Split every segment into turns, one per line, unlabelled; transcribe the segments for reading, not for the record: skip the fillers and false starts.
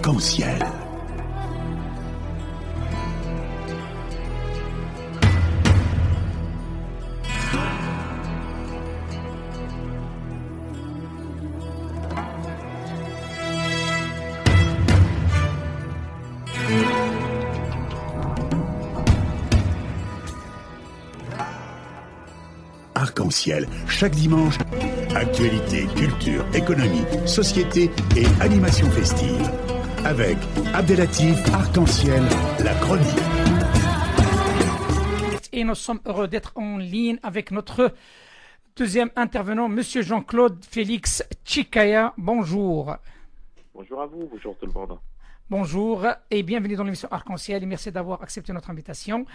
Arc-en-ciel. Arc-en-ciel, chaque dimanche, actualité, culture, économie, société et animation festive. Avec Abdelatif Arc-en-ciel, la chronique.
Et nous sommes heureux d'être en ligne avec notre deuxième intervenant, Monsieur Jean-Claude Félix Tchikaya. Bonjour.
Bonjour à vous, bonjour tout le monde.
Bonjour et bienvenue dans l'émission Arc-en-ciel et merci d'avoir accepté notre invitation.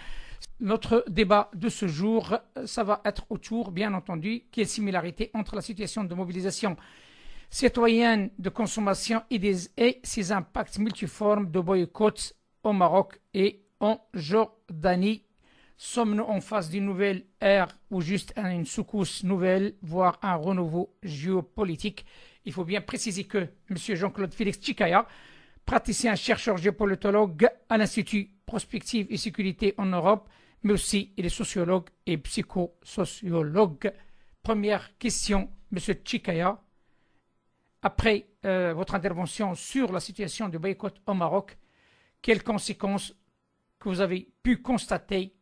Notre débat de ce jour, ça va être autour, bien entendu, quelle similarité entre la situation de mobilisation citoyenne de consommation et ses impacts multiformes de boycott au Maroc et en Jordanie. Sommes-nous en face d'une nouvelle ère ou juste une secousse nouvelle, voire un renouveau géopolitique? Il faut bien préciser que M. Jean-Claude Félix Tchikaya, praticien, chercheur, géopolitologue à l'Institut Prospective et Sécurité en Europe, mais aussi il est sociologue et psychosociologue. Première question, M. Tchikaya. Après votre intervention sur la situation du boycott au Maroc, quelles conséquences que vous avez pu constater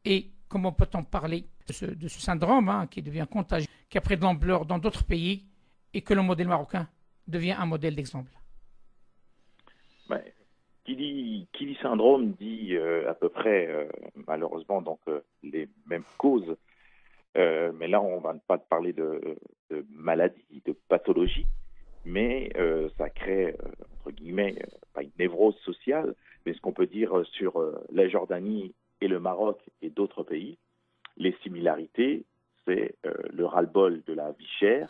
et comment peut-on parler de ce syndrome qui devient contagieux, qui a pris de l'ampleur dans d'autres pays et que le modèle marocain devient un modèle d'exemple?
Qui dit syndrome dit à peu près, malheureusement, donc les mêmes causes. Mais là, on ne va pas parler de maladie, de pathologie, mais ça crée, entre guillemets, pas une névrose sociale, mais ce qu'on peut dire sur la Jordanie et le Maroc et d'autres pays, les similarités, c'est le ras-le-bol de la vie chère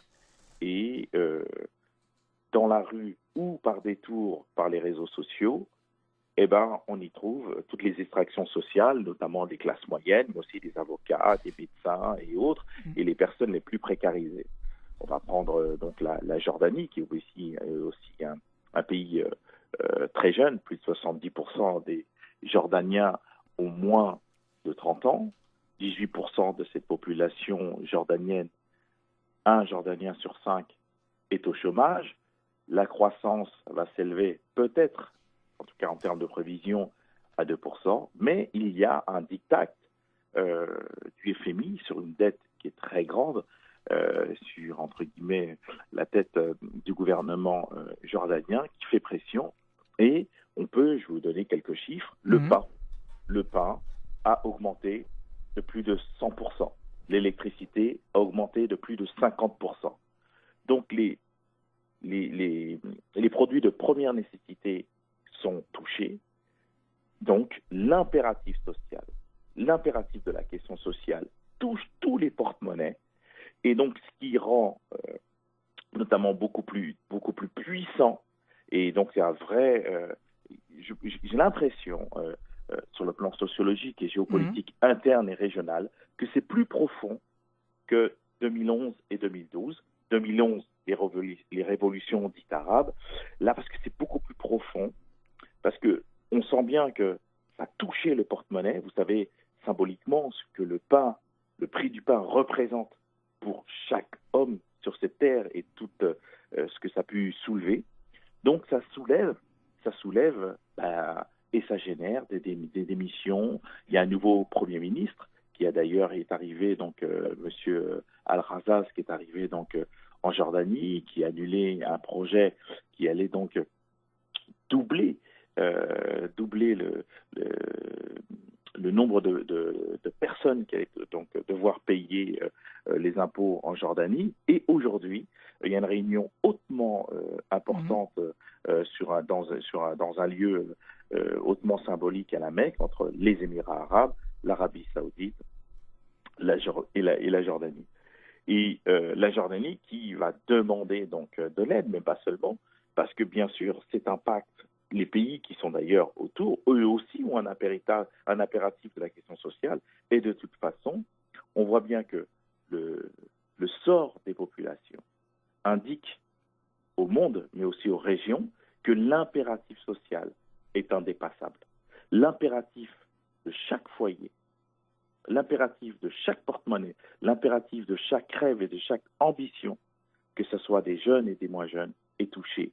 et dans la rue ou par détour par les réseaux sociaux, on y trouve toutes les extractions sociales, notamment des classes moyennes, mais aussi des avocats, des médecins et autres, et les personnes les plus précarisées. On va prendre donc la Jordanie, qui est aussi un pays très jeune. Plus de 70% des Jordaniens ont moins de 30 ans. 18% de cette population jordanienne, un Jordanien sur 5 est au chômage. La croissance va s'élever peut-être, en tout cas en termes de prévision, à 2%, mais il y a un diktat du FMI sur une dette qui est très grande, sur, entre guillemets, la tête du gouvernement jordanien qui fait pression. Et on peut, je vais vous donner quelques chiffres, le pain a augmenté de plus de 100%. L'électricité a augmenté de plus de 50%. Donc les produits de première nécessité sont touchés. Donc l'impératif social, l'impératif de la question sociale touche tous les porte-monnaies. Et donc ce qui rend notamment beaucoup plus puissant, et donc c'est un vrai... j'ai l'impression, sur le plan sociologique et géopolitique interne et régional, que c'est plus profond que 2011 et 2012. 2011, les révolutions dites arabes, là, parce que c'est beaucoup plus profond, parce qu'on sent bien que ça a touché le porte-monnaie. Vous savez symboliquement ce que le prix du pain représente pour chaque homme sur cette terre et tout ce que ça a pu soulever. Donc ça soulève et ça génère des démissions. Il y a un nouveau Premier ministre qui est arrivé, donc Monsieur Al-Razaz, qui est arrivé donc en Jordanie, qui a annulé un projet qui allait donc doubler le nombre de personnes qui allaient donc devoir payer les impôts en Jordanie. Et aujourd'hui, il y a une réunion hautement importante dans un lieu hautement symbolique à la Mecque entre les Émirats arabes, l'Arabie saoudite et la Jordanie. Et la Jordanie qui va demander donc de l'aide, mais pas seulement, parce que bien sûr, cet impact, les pays qui sont d'ailleurs autour, eux aussi ont un impératif de la question sociale. Et de toute façon, on voit bien que le sort des populations indique au monde, mais aussi aux régions, que l'impératif social est indépassable. L'impératif de chaque foyer, l'impératif de chaque porte-monnaie, l'impératif de chaque rêve et de chaque ambition, que ce soit des jeunes et des moins jeunes, est touché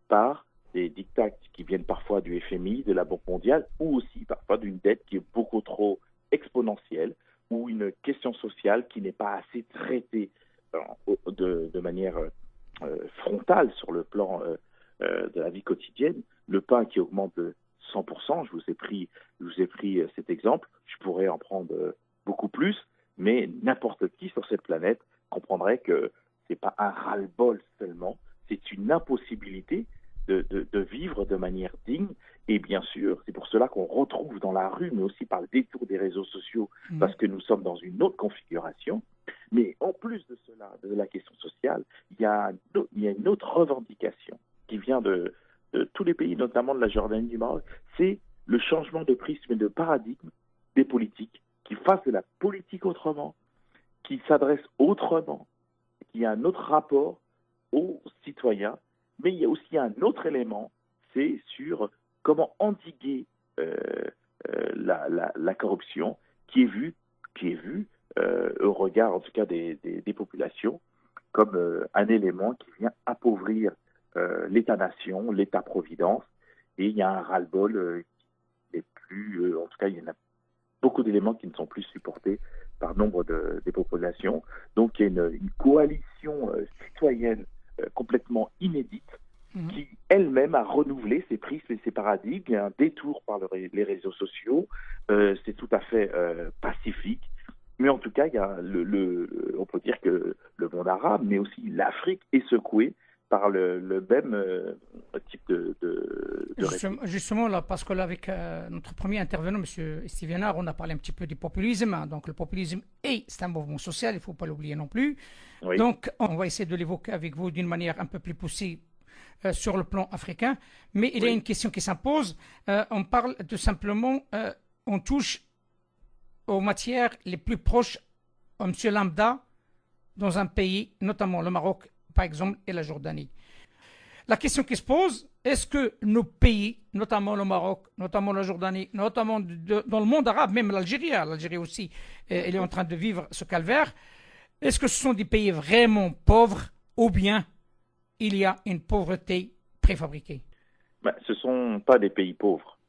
par des diktats qui viennent parfois du FMI, de la Banque mondiale, ou aussi parfois d'une dette qui est beaucoup trop exponentielle, ou une question sociale qui n'est pas assez traitée de manière frontale sur le plan de la vie quotidienne. Le pain qui augmente de 100%, je vous ai pris cet exemple, je pourrais en prendre beaucoup plus, mais n'importe qui sur cette planète comprendrait que ce n'est pas un ras-le-bol seulement, c'est une impossibilité de vivre de manière digne. Et bien sûr, c'est pour cela qu'on retrouve dans la rue, mais aussi par le détour des réseaux sociaux, parce que nous sommes dans une autre configuration. Mais en plus de cela, de la question sociale, il y a une autre revendication qui vient de tous les pays, notamment de la Jordanie, du Maroc, c'est le changement de prisme et de paradigme des politiques, qui fassent de la politique autrement, qui s'adressent autrement, qui a un autre rapport aux citoyens. Mais il y a aussi un autre élément, c'est sur comment endiguer la corruption qui est vue au regard en tout cas des populations comme un élément qui vient appauvrir l'État-nation, l'État-providence, et il y a un ras-le-bol qui n'est plus, en tout cas il y en a beaucoup d'éléments qui ne sont plus supportés par nombre des populations. Donc il y a une coalition citoyenne complètement inédite qui elle-même a renouvelé ses prismes et ses paradigmes. Il y a un détour par les réseaux sociaux, c'est tout à fait pacifique, mais en tout cas il y a on peut dire que le monde arabe, mais aussi l'Afrique est secouée par le même type de
justement, là, parce que là, avec notre premier intervenant, M. Stevenard, on a parlé un petit peu du populisme. Hein. Donc, le populisme, c'est un mouvement social, il ne faut pas l'oublier non plus. Oui. Donc, on va essayer de l'évoquer avec vous d'une manière un peu plus poussée sur le plan africain. Mais il y a une question qui s'impose. On parle tout simplement, on touche aux matières les plus proches à M. Lambda dans un pays, notamment le Maroc, par exemple, et la Jordanie. La question qui se pose, est-ce que nos pays, notamment le Maroc, notamment la Jordanie, notamment dans le monde arabe, même l'Algérie aussi, elle est en train de vivre ce calvaire, est-ce que ce sont des pays vraiment pauvres ou bien il y a une pauvreté préfabriquée?
Ce ne sont pas des pays pauvres.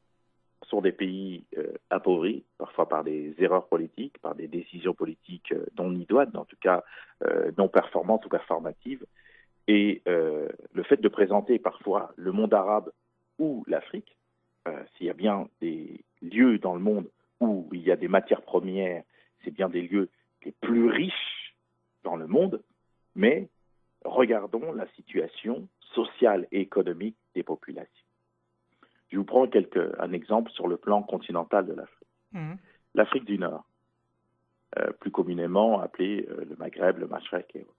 Ce sont des pays appauvris, parfois par des erreurs politiques, par des décisions politiques non idoines, en tout cas non performantes ou performatives. Et le fait de présenter parfois le monde arabe ou l'Afrique, s'il y a bien des lieux dans le monde où il y a des matières premières, c'est bien des lieux les plus riches dans le monde, mais regardons la situation sociale et économique des populations. Je vous prends un exemple sur le plan continental de l'Afrique. L'Afrique du Nord, plus communément appelée le Maghreb, le Machrek et autres.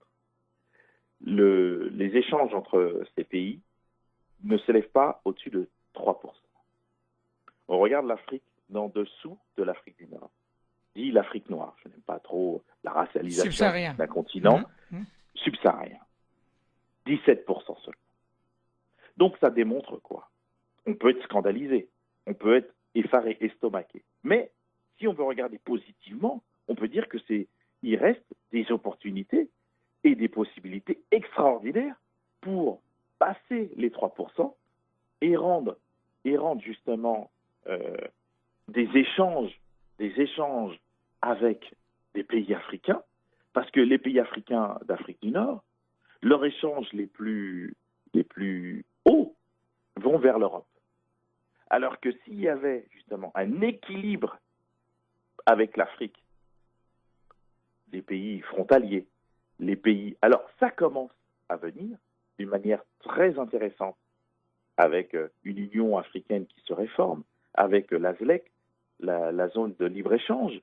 Les échanges entre ces pays ne s'élèvent pas au-dessus de 3%. On regarde l'Afrique d'en dessous de l'Afrique du Nord. Dit l'Afrique noire, je n'aime pas trop la racialisation d'un continent subsaharien. 17% seulement. Donc ça démontre quoi? On peut être scandalisé, on peut être effaré, estomaqué. Mais si on veut regarder positivement, on peut dire il reste des opportunités et des possibilités extraordinaires pour passer les 3% et rendre justement des échanges avec des pays africains, parce que les pays africains d'Afrique du Nord, leurs échanges les plus hauts vont vers l'Europe. Alors que s'il y avait justement un équilibre avec l'Afrique, les pays frontaliers, alors ça commence à venir d'une manière très intéressante avec une Union africaine qui se réforme, avec la ZLEC, la zone de libre-échange,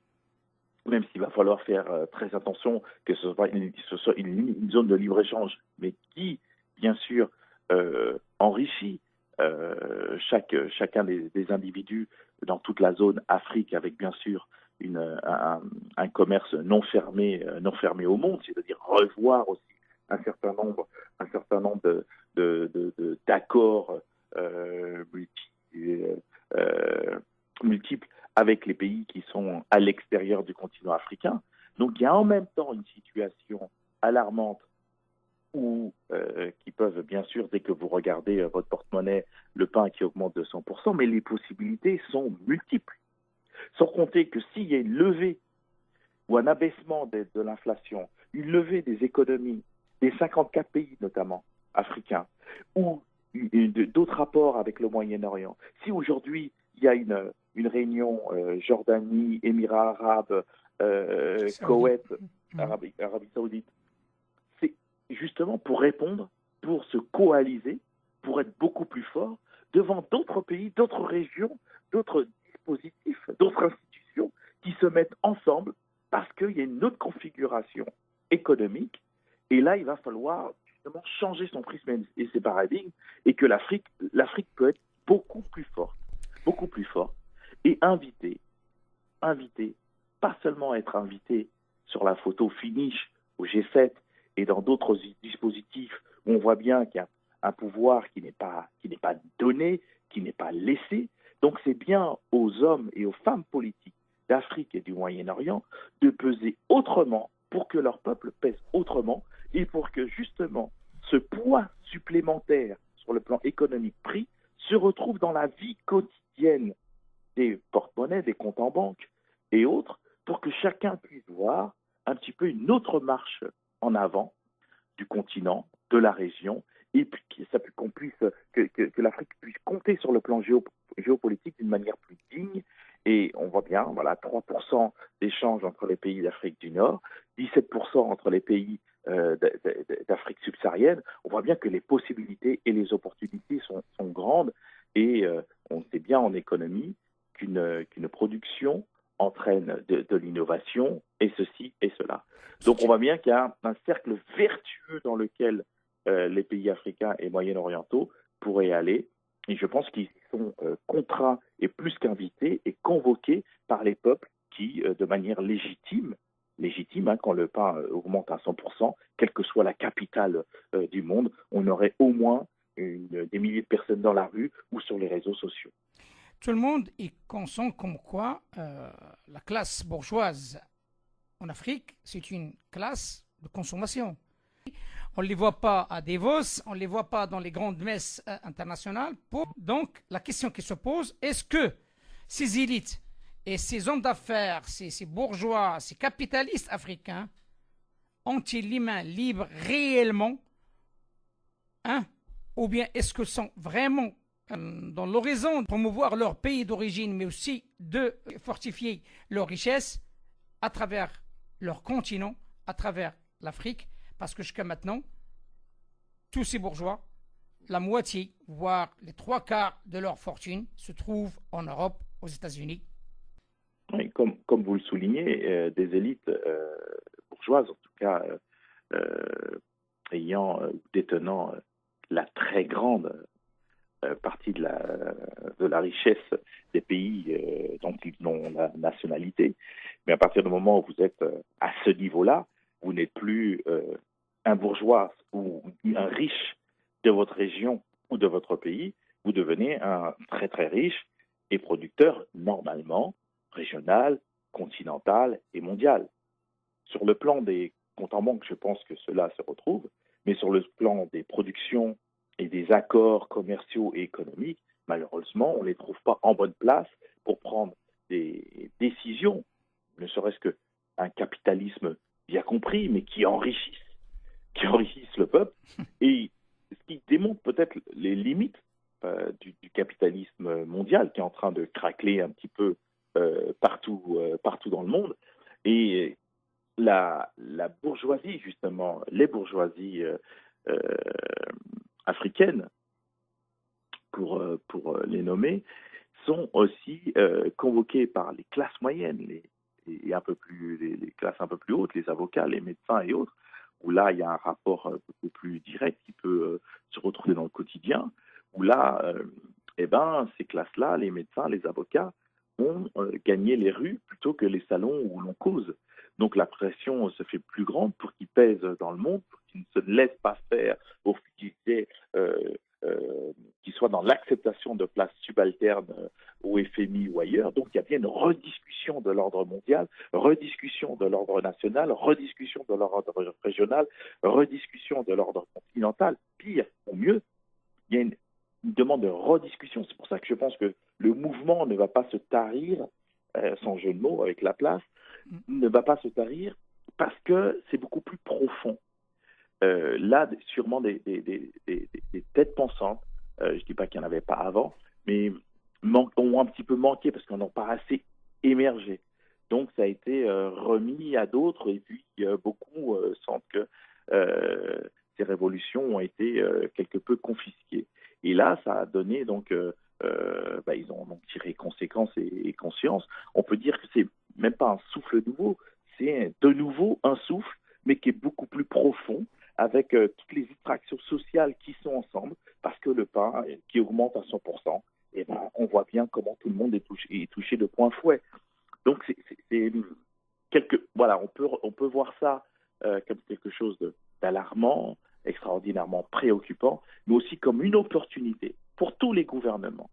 même s'il va falloir faire très attention que ce soit une zone de libre-échange, mais qui, bien sûr, enrichit chacun des individus dans toute la zone Afrique, avec bien sûr un commerce non fermé au monde, c'est-à-dire revoir aussi un certain nombre d'accords multiples avec les pays qui sont à l'extérieur du continent africain. Donc il y a en même temps une situation alarmante où, qui peuvent bien sûr, dès que vous regardez votre porte-monnaie, le pain qui augmente de 100%, mais les possibilités sont multiples. Sans compter que s'il y a une levée ou un abaissement de l'inflation, une levée des économies des 54 pays notamment africains, ou d'autres rapports avec le Moyen-Orient, si aujourd'hui il y a une réunion Jordanie, Émirats arabes, Koweït, Arabie saoudite, c'est justement pour répondre, pour se coaliser, pour être beaucoup plus fort devant d'autres pays, d'autres régions, d'autres dispositifs, d'autres institutions qui se mettent ensemble parce qu'il y a une autre configuration économique. Et là, il va falloir justement changer son prisme et ses paradigmes, et que l'Afrique peut être beaucoup plus forte, et inviter, pas seulement être invité sur la photo finish au G7 et dans d'autres dispositifs où on voit bien qu'il y a un pouvoir qui n'est pas donné, qui n'est pas laissé. Donc c'est bien aux hommes et aux femmes politiques d'Afrique et du Moyen-Orient de peser autrement pour que leur peuple pèse autrement, et pour que justement ce poids supplémentaire sur le plan économique pris se retrouve dans la vie quotidienne des porte-monnaies, des comptes en banque et autres, pour que chacun puisse voir un petit peu une autre marche en avant du continent, de la région, et puis que l'Afrique puisse compter sur le plan géopolitique d'une manière plus digne. Et on voit bien, voilà, 3% d'échanges entre les pays d'Afrique du Nord, 17% entre les pays d'Afrique subsaharienne. On voit bien que les possibilités et les opportunités sont grandes, et on sait bien en économie qu'une production entraîne de l'innovation, et ceci et cela. Donc on voit bien qu'il y a un cercle vertueux dans lequel les pays africains et moyen-orientaux pourraient aller, et je pense qu'ils sont contraints et plus qu'invités et convoqués par les peuples qui, de manière légitime, quand le pain augmente à 100%, quelle que soit la capitale du monde, on aurait au moins des milliers de personnes dans la rue ou sur les réseaux sociaux.
Tout le monde est conscient comme quoi la classe bourgeoise en Afrique, c'est une classe de consommation. On ne les voit pas à Davos, on ne les voit pas dans les grandes messes internationales. Donc, la question qui se pose, est-ce que ces élites et ces hommes d'affaires, ces bourgeois, ces capitalistes africains, ont-ils les mains libres réellement, ou bien est-ce qu'ils sont vraiment dans l'horizon de promouvoir leur pays d'origine, mais aussi de fortifier leurs richesses à travers leur continent, à travers l'Afrique? Parce que jusqu'à maintenant, tous ces bourgeois, la moitié, voire les 3/4 de leur fortune se trouvent en Europe, aux États-Unis.
Oui, comme vous le soulignez, des élites bourgeoises, en tout cas détenant la très grande partie de la richesse des pays dont ils ont la nationalité. Mais à partir du moment où vous êtes à ce niveau-là, vous n'êtes plus un bourgeois ou un riche de votre région ou de votre pays, vous devenez un très très riche et producteur normalement régional, continental et mondial. Sur le plan des comptes en banque, je pense que cela se retrouve, mais sur le plan des productions et des accords commerciaux et économiques, malheureusement, on ne les trouve pas en bonne place pour prendre des décisions, ne serait-ce qu'un capitalisme bien compris, mais qui enrichissent le peuple, et ce qui démontre peut-être les limites du capitalisme mondial qui est en train de craqueler un petit peu partout dans le monde. Et la bourgeoisie, justement, les bourgeoisies africaines, pour les nommer, sont aussi convoquées par les classes moyennes, les classes un peu plus hautes, les avocats, les médecins et autres, où là, il y a un rapport beaucoup plus direct qui peut se retrouver dans le quotidien, où là, ces classes-là, les médecins, les avocats, ont gagné les rues plutôt que les salons où l'on cause. Donc la pression se fait plus grande pour qu'ils pèsent dans le monde, pour qu'ils ne se laissent pas faire, pour qu'ils soient soit dans l'acceptation de places subalternes au FMI ou ailleurs. Donc il y a bien une rediscussion de l'ordre mondial, rediscussion de l'ordre national, rediscussion de l'ordre régional, rediscussion de l'ordre continental. Pire ou mieux, il y a une demande de rediscussion. C'est pour ça que je pense que le mouvement ne va pas se tarir, sans jeu de mots avec la place, ne va pas se tarir parce que c'est beaucoup plus profond. Là, sûrement des têtes pensantes, je ne dis pas qu'il n'y en avait pas avant, mais ont un petit peu manqué parce qu'on n'a pas assez émergé. Donc, ça a été remis à d'autres et puis beaucoup sentent que ces révolutions ont été quelque peu confisquées. Et là, ça a donné donc, ils ont donc tiré conséquences et conscience. On peut dire que c'est même pas un souffle nouveau, c'est de nouveau un souffle, mais qui est beaucoup plus profond, avec toutes les extractions sociales qui sont ensemble, parce que le pain qui augmente à 100%, et ben, on voit bien comment tout le monde est touché de plein fouet. Donc, voilà, on peut voir ça comme quelque chose d'alarmant, extraordinairement préoccupant, mais aussi comme une opportunité pour tous les gouvernements.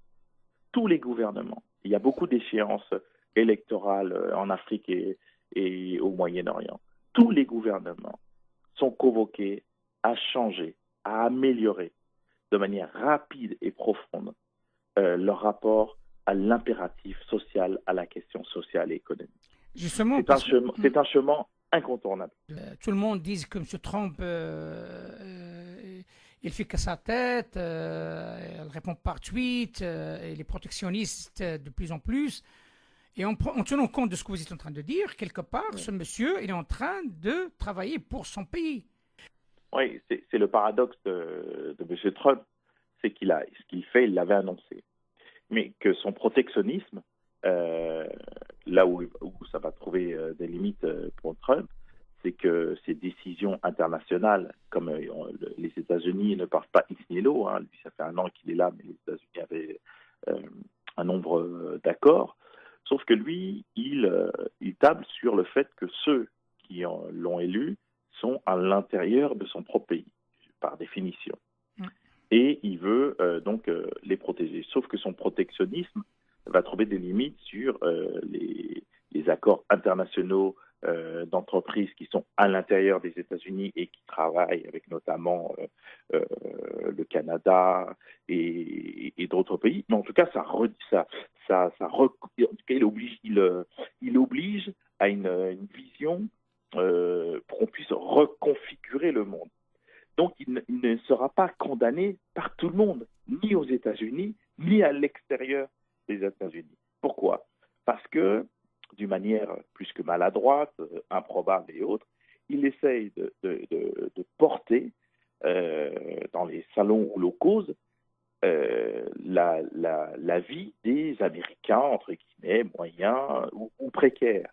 Tous les gouvernements. Il y a beaucoup d'échéances électorales en Afrique et au Moyen-Orient. Tous les gouvernements sont convoqués à changer, à améliorer de manière rapide et profonde leur rapport à l'impératif social, à la question sociale et économique.
Justement,
c'est un chemin incontournable.
Tout le monde dit que M. Trump, il fait que sa tête, il répond par tweet, il est protectionniste de plus en plus. Et en tenant compte de ce que vous êtes en train de dire, quelque part, ce monsieur, il est en train de travailler pour son pays.
Oui, c'est le paradoxe de M. Trump, c'est ce qu'il fait, il l'avait annoncé. Mais que son protectionnisme, là où ça va trouver des limites pour Trump, c'est que ces décisions internationales, comme les États-Unis ne partent pas ex nihilo, lui ça fait 1 an qu'il est là, mais les États-Unis avaient un nombre d'accords, sauf que lui, il table sur le fait que ceux qui l'ont élu sont à l'intérieur de son propre pays, par définition. Et il veut donc les protéger. Sauf que son protectionnisme va trouver des limites sur les accords internationaux d'entreprises qui sont à l'intérieur des États-Unis et qui travaillent avec notamment le Canada et d'autres pays. Mais en tout cas, il oblige à une vision pour qu'on puisse reconfigurer le monde. Donc, il ne sera pas condamné par tout le monde, ni aux États-Unis, ni à l'extérieur des États-Unis. Pourquoi ? Parce que, d'une manière plus que maladroite, improbable et autre, il essaye de porter dans les salons où l'on cause la vie des Américains, entre guillemets, moyens ou précaires.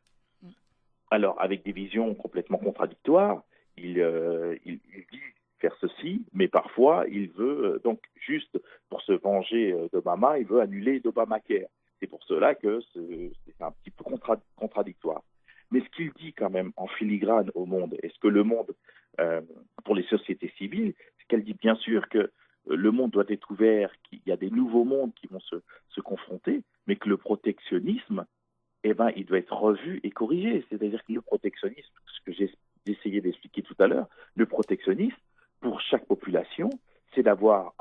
Alors, avec des visions complètement contradictoires, il dit faire ceci, mais parfois, il veut, donc, juste pour se venger d'Obama, il veut annuler l'Obamacare. C'est pour cela que c'est un petit peu contradictoire. Mais ce qu'il dit quand même en filigrane au monde, est-ce que le monde, pour les sociétés civiles, c'est qu'elle dit bien sûr que le monde doit être ouvert, qu'il y a des nouveaux mondes qui vont se confronter, mais que le protectionnisme, il doit être revu et corrigé. C'est-à-dire que le protectionnisme, ce que j'ai essayé d'expliquer tout à l'heure, le protectionnisme, pour chaque population, c'est d'avoir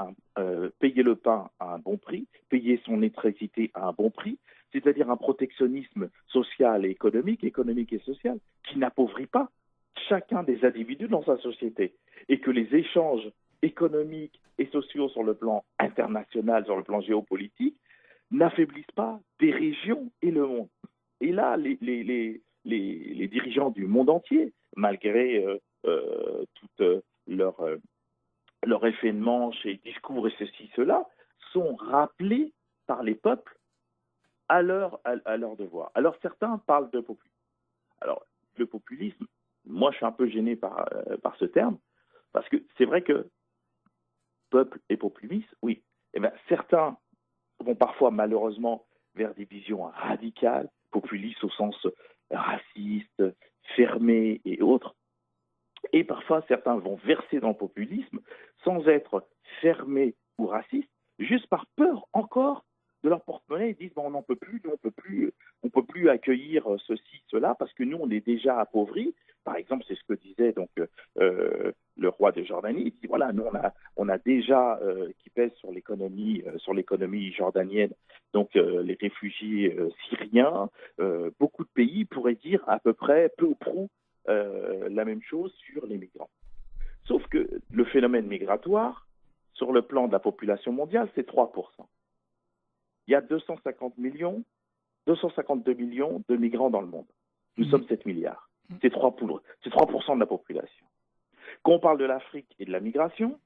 payer le pain à un bon prix, payer son électricité à un bon prix, c'est-à-dire un protectionnisme social et économique et social, qui n'appauvrit pas chacun des individus dans sa société, et que les échanges économiques et sociaux sur le plan international, sur le plan géopolitique, n'affaiblissent pas des régions et le monde. Et là, les dirigeants du monde entier, malgré toute leur effet de manche et discours et ceci, cela, sont rappelés par les peuples à leur devoir. Alors certains parlent de populisme. Alors le populisme, moi je suis un peu gêné par ce terme, parce que c'est vrai que peuple et populisme, oui, certains vont parfois malheureusement vers des visions radicales, populistes au sens raciste, fermé et autres. Et parfois, certains vont verser dans le populisme sans être fermés ou racistes, juste par peur encore de leur porte-monnaie. Ils disent bon, on n'en peut plus, nous, on peut plus accueillir ceci, cela, parce que nous, on est déjà appauvris. Par exemple, c'est ce que disait donc le roi de Jordanie. Il dit voilà, nous, on a déjà qui pèse sur l'économie jordanienne, donc les réfugiés syriens. Beaucoup de pays pourraient dire à peu près peu ou prou la même chose sur les migrants. Sauf que le phénomène migratoire, sur le plan de la population mondiale, c'est 3%. Il y a 252 millions de migrants dans le monde. Nous sommes 7 milliards. C'est 3% de la population. Quand on parle de l'Afrique et de la migration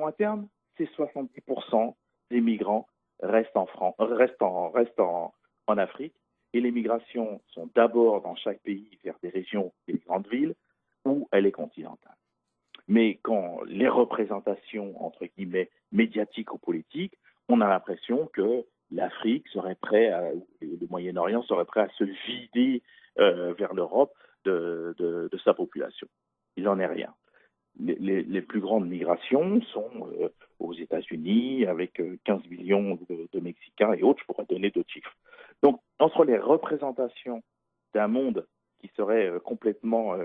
interne, c'est 70% des migrants restent en Afrique. Et les migrations sont d'abord dans chaque pays vers des régions et des grandes villes où elle est continentale. Mais quand les représentations, entre guillemets, médiatiques ou politiques, on a l'impression que l'Afrique le Moyen-Orient serait prêt à se vider vers l'Europe de sa population. Il n'en est rien. Les plus grandes migrations sont aux États-Unis, avec 15 millions de Mexicains et autres. Je pourrais donner d'autres chiffres. Donc, entre les représentations d'un monde qui serait complètement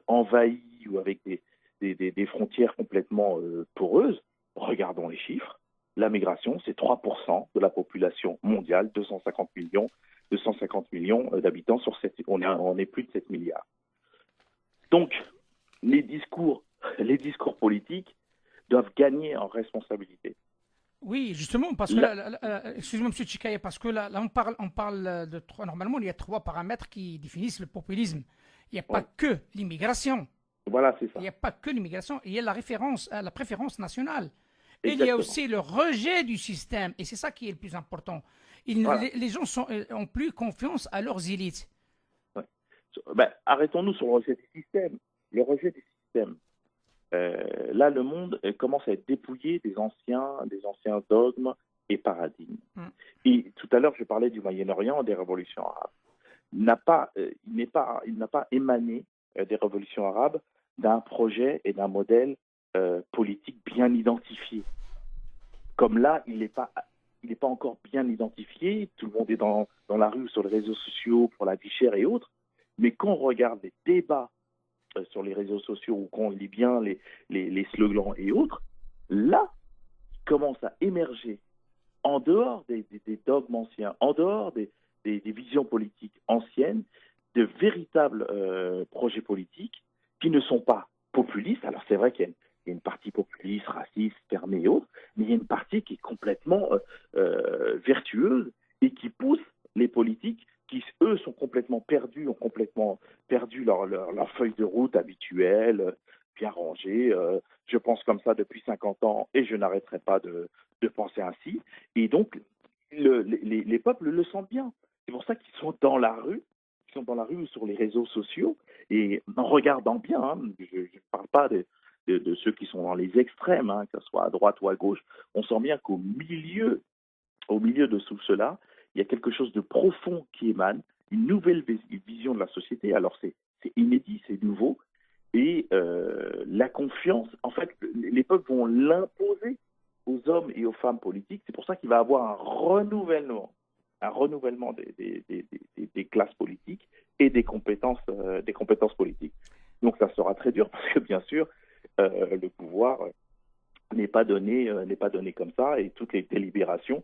envahi ou avec des frontières complètement poreuses, regardons les chiffres. La migration, c'est 3% de la population mondiale, 250 millions d'habitants sur on est plus de 7 milliards. Donc, les discours politiques doivent gagner en responsabilité.
Oui, justement, parce que excusez-moi, M. Tchikaye, parce que là on parle de trois. Normalement, il y a 3 paramètres qui définissent le populisme. Il n'y a pas que l'immigration.
Voilà, c'est ça.
Il n'y a pas que l'immigration, il y a la préférence nationale.
Exactement.
Il y a aussi le rejet du système, et c'est ça qui est le plus important. Les gens ont plus confiance à leurs élites.
Ouais. Arrêtons-nous sur le rejet du système. Le rejet du système. Là, le monde commence à être dépouillé des anciens dogmes et paradigmes. Et tout à l'heure, je parlais du Moyen-Orient, des révolutions arabes. Il n'a pas émané des révolutions arabes d'un projet et d'un modèle politique bien identifié. Comme là, il n'est pas encore bien identifié. Tout le monde est dans la rue, sur les réseaux sociaux pour la vie chère et autres. Mais quand on regarde les débats sur les réseaux sociaux ou qu'on lit bien les slogans et autres, là, il commence à émerger, en dehors des dogmes anciens, en dehors des visions politiques anciennes, de véritables projets politiques qui ne sont pas populistes. Alors c'est vrai qu'il y a une partie populiste, raciste, fermée et autres, mais il y a une partie qui est complètement vertueuse et qui pousse les politiques qui, eux, sont complètement perdus, ont complètement perdu leur feuille de route habituelle, bien rangée. Je pense comme ça depuis 50 ans et je n'arrêterai pas de penser ainsi. Et donc, les peuples le sentent bien. C'est pour ça qu'ils sont dans la rue. Ils sont dans la rue ou sur les réseaux sociaux. Et en regardant bien, je ne parle pas de ceux qui sont dans les extrêmes, que ce soit à droite ou à gauche, on sent bien qu'au milieu de tout cela, il y a quelque chose de profond qui émane, une nouvelle vision de la société. Alors c'est inédit, c'est nouveau, et la confiance, en fait, les peuples vont l'imposer aux hommes et aux femmes politiques. C'est pour ça qu'il va y avoir un renouvellement des classes politiques et des compétences politiques. Donc ça sera très dur parce que bien sûr, le pouvoir n'est pas donné comme ça, et toutes les délibérations.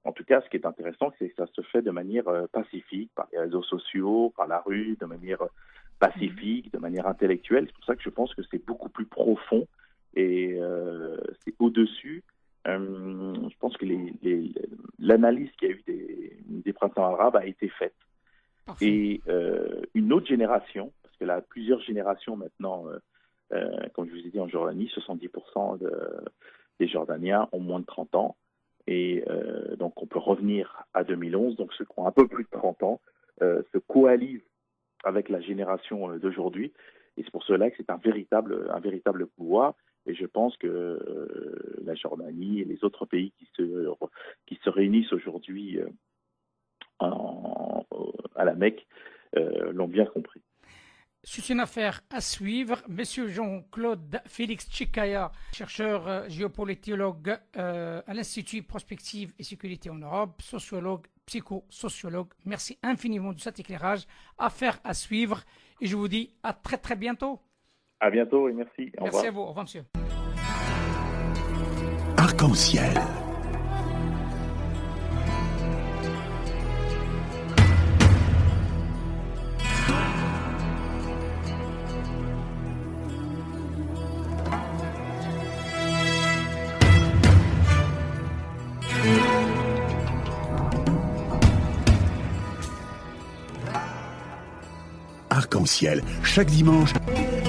En tout cas, ce qui est intéressant, c'est que ça se fait de manière pacifique, par les réseaux sociaux, par la rue, de manière pacifique, de manière intellectuelle. C'est pour ça que je pense que c'est beaucoup plus profond et c'est au-dessus. Je pense que l'analyse qu'il y a eu des printemps arabes a été faite. Parfait. Et une autre génération, parce que là, plusieurs générations maintenant, comme je vous ai dit en Jordanie, 70% des Jordaniens ont moins de 30 ans. Et donc, on peut revenir à 2011. Donc, ceux qui ont un peu plus de 30 ans se coalisent avec la génération d'aujourd'hui. Et c'est pour cela que c'est un véritable pouvoir. Et je pense que la Jordanie et les autres pays qui se réunissent aujourd'hui à la Mecque l'ont bien compris.
C'est une affaire à suivre. Monsieur Jean-Claude Félix Chikaya, chercheur géopolitologue à l'Institut Prospective et Sécurité en Europe, sociologue, psychosociologue. Merci infiniment de cet éclairage. Affaire à suivre. Et je vous dis à très très bientôt.
À bientôt et merci. Au revoir.
Merci à vous. Au revoir, monsieur.
Arc-en-ciel. Arc-en-ciel, chaque dimanche,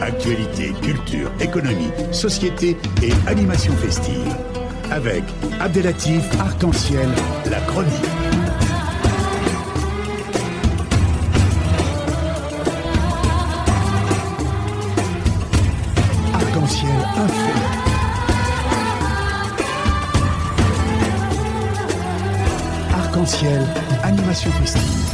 actualité, culture, économie, société et animation festive. Avec Abdelatif Arc-en-ciel, la chronique. Arc-en-ciel info. Arc-en-ciel, animation festive.